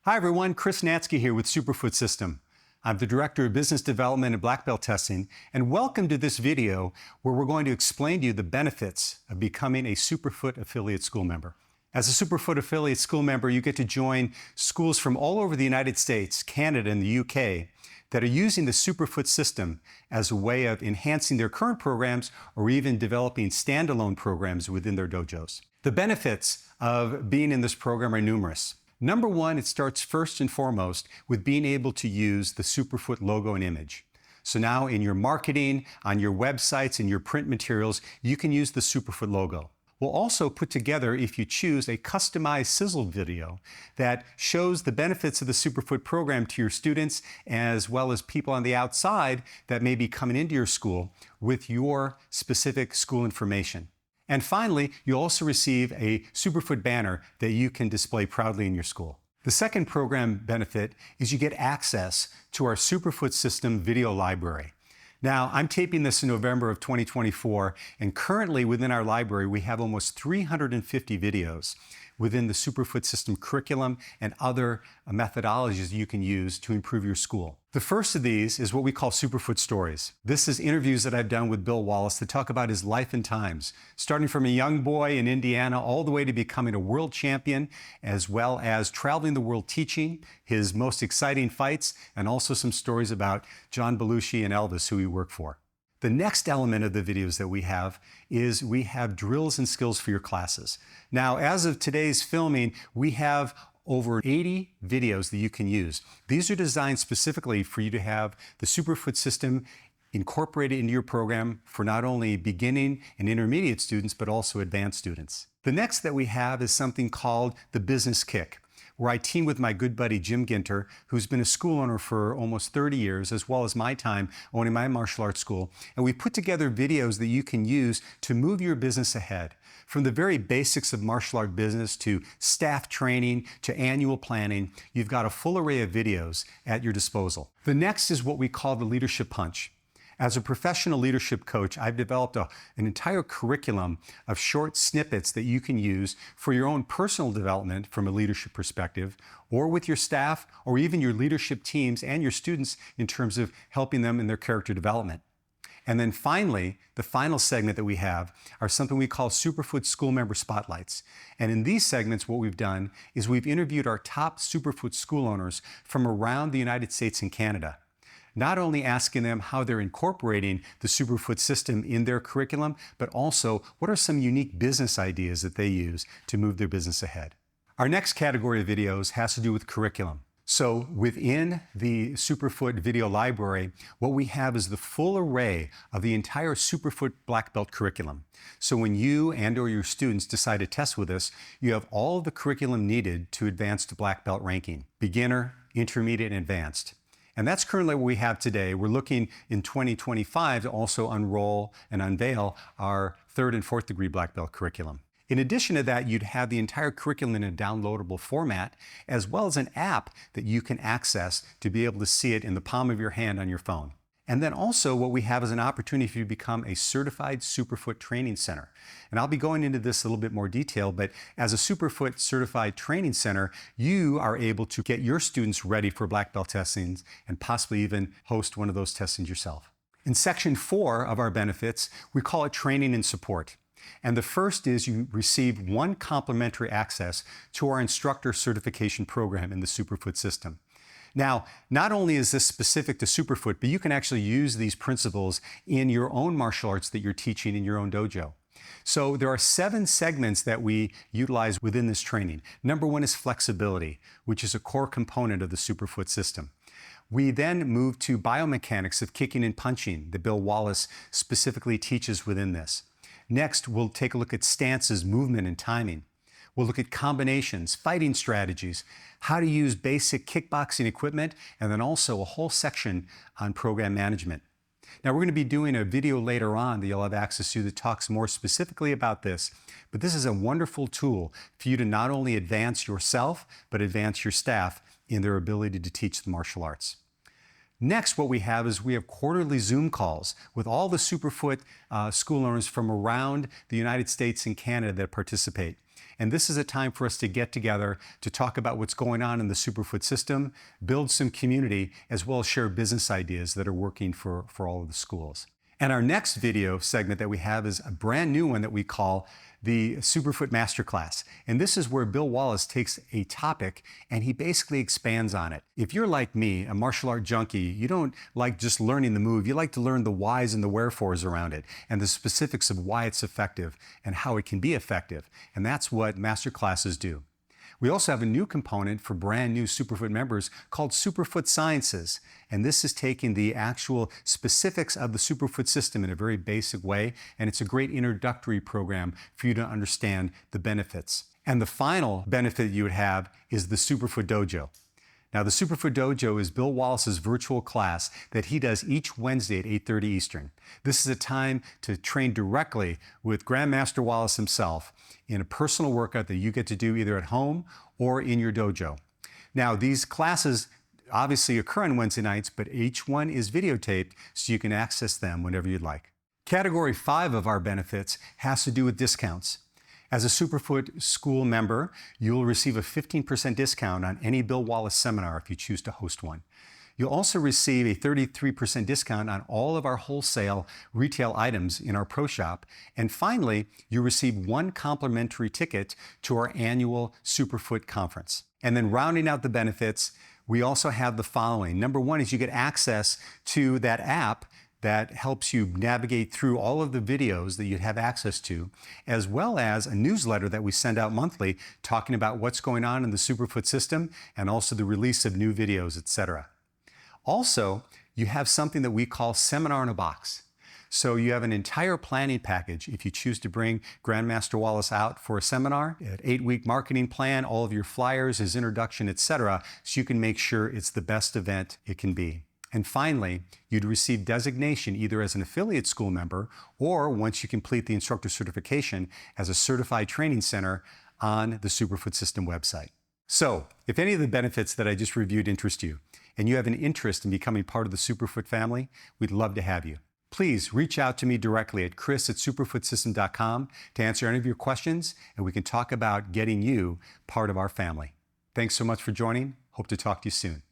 Hi everyone, Chris Natsky here with Superfoot System. I'm the Director of Business Development and Black Belt Testing, and welcome to this video where we're going to explain to you the benefits of becoming a Superfoot affiliate school member. As a Superfoot affiliate school member, you get to join schools from all over the United States, Canada, and the UK that are using the Superfoot system as a way of enhancing their current programs or even developing standalone programs within their dojos. The benefits of being in this program are numerous. Number one, it starts first and foremost with being able to use the Superfoot logo and image. So now in your marketing, on your websites, and your print materials, you can use the Superfoot logo. We'll also put together, if you choose, a customized sizzle video that shows the benefits of the Superfoot program to your students as well as people on the outside that may be coming into your school with your specific school information. And finally, you'll also receive a Superfoot banner that you can display proudly in your school. The second program benefit is you get access to our Superfoot System video library. Now, I'm taping this in November of 2024, and currently within our library, we have almost 350 videos within the Superfoot System curriculum and other methodologies you can use to improve your school. The first of these is what we call Superfoot Stories. This is interviews that I've done with Bill Wallace that talk about his life and times, starting from a young boy in Indiana all the way to becoming a world champion, as well as traveling the world teaching, his most exciting fights, and also some stories about John Belushi and Elvis, who he worked for. The next element of the videos that we have is we have drills and skills for your classes. Now, as of today's filming, we have over 80 videos that you can use. These are designed specifically for you to have the Superfoot system incorporated into your program for not only beginning and intermediate students, but also advanced students. The next that we have is something called the Business Kick, where I team with my good buddy Jim Ginter, who's been a school owner for almost 30 years, as well as my time owning my martial arts school. And we put together videos that you can use to move your business ahead. From the very basics of martial art business to staff training to annual planning, you've got a full array of videos at your disposal. The next is what we call the Leadership Punch. As a professional leadership coach, I've developed an entire curriculum of short snippets that you can use for your own personal development from a leadership perspective, or with your staff, or even your leadership teams and your students in terms of helping them in their character development. And then finally, the final segment that we have are something we call Superfoot School Member Spotlights. And in these segments, what we've done is we've interviewed our top Superfoot school owners from around the United States and Canada, not only asking them how they're incorporating the Superfoot system in their curriculum, but also what are some unique business ideas that they use to move their business ahead. Our next category of videos has to do with curriculum. So within the Superfoot video library, what we have is the full array of the entire Superfoot Black Belt curriculum. So when you and or your students decide to test with us, you have all of the curriculum needed to advance to Black Belt ranking: beginner, intermediate, and advanced. And that's currently what we have today. We're looking in 2025 to also unroll and unveil our 3rd and 4th degree Black Belt curriculum. In addition to that, you'd have the entire curriculum in a downloadable format, as well as an app that you can access to be able to see it in the palm of your hand on your phone. And then also what we have is an opportunity for you to become a certified Superfoot training center. And I'll be going into this a little bit more detail, but as a Superfoot certified training center, you are able to get your students ready for Black Belt testings and possibly even host one of those testings yourself. In section 4 of our benefits, we call it training and support. And the first is you receive 1 complimentary access to our instructor certification program in the Superfoot system. Now, not only is this specific to Superfoot, but you can actually use these principles in your own martial arts that you're teaching in your own dojo. So there are 7 segments that we utilize within this training. Number 1 is flexibility, which is a core component of the Superfoot system. We then move to biomechanics of kicking and punching that Bill Wallace specifically teaches within this. Next, we'll take a look at stances, movement, and timing. We'll look at combinations, fighting strategies, how to use basic kickboxing equipment, and then also a whole section on program management. Now, we're going to be doing a video later on that you'll have access to that talks more specifically about this, but this is a wonderful tool for you to not only advance yourself, but advance your staff in their ability to teach the martial arts. Next, what we have is we have quarterly Zoom calls with all the Superfoot school owners from around the United States and Canada that participate. And this is a time for us to get together to talk about what's going on in the Superfoot system, build some community, as well as share business ideas that are working for all of the schools. And our next video segment that we have is a brand new one that we call the Superfoot Masterclass. And this is where Bill Wallace takes a topic and he basically expands on it. If you're like me, a martial art junkie, you don't like just learning the move, you like to learn the whys and the wherefores around it and the specifics of why it's effective and how it can be effective. And that's what masterclasses do. We also have a new component for brand new Superfoot members called Superfoot Sciences. And this is taking the actual specifics of the Superfoot system in a very basic way. And it's a great introductory program for you to understand the benefits. And the final benefit you would have is the Superfoot Dojo. Now, the Superfoot Dojo is Bill Wallace's virtual class that he does each Wednesday at 8:30 Eastern. This is a time to train directly with Grandmaster Wallace himself in a personal workout that you get to do either at home or in your dojo. Now, these classes obviously occur on Wednesday nights, but each one is videotaped so you can access them whenever you'd like. Category 5 of our benefits has to do with discounts. As a Superfoot school member, you'll receive a 15% discount on any Bill Wallace seminar if you choose to host one. You'll also receive a 33% discount on all of our wholesale retail items in our Pro Shop. And finally, you'll receive one complimentary ticket to our annual Superfoot conference. And then rounding out the benefits, we also have the following. Number one is you get access to that app that helps you navigate through all of the videos that you'd have access to, as well as a newsletter that we send out monthly talking about what's going on in the Superfoot system and also the release of new videos, etc. Also, you have something that we call Seminar in a Box. So you have an entire planning package if you choose to bring Grandmaster Wallace out for a seminar, an 8-week marketing plan, all of your flyers, his introduction, etc., so you can make sure it's the best event it can be. And finally, you'd receive designation either as an affiliate school member or once you complete the instructor certification as a certified training center on the Superfoot System website. So, if any of the benefits that I just reviewed interest you and you have an interest in becoming part of the Superfoot family, we'd love to have you. Please reach out to me directly at chris@superfootsystem.com to answer any of your questions and we can talk about getting you part of our family. Thanks so much for joining. Hope to talk to you soon.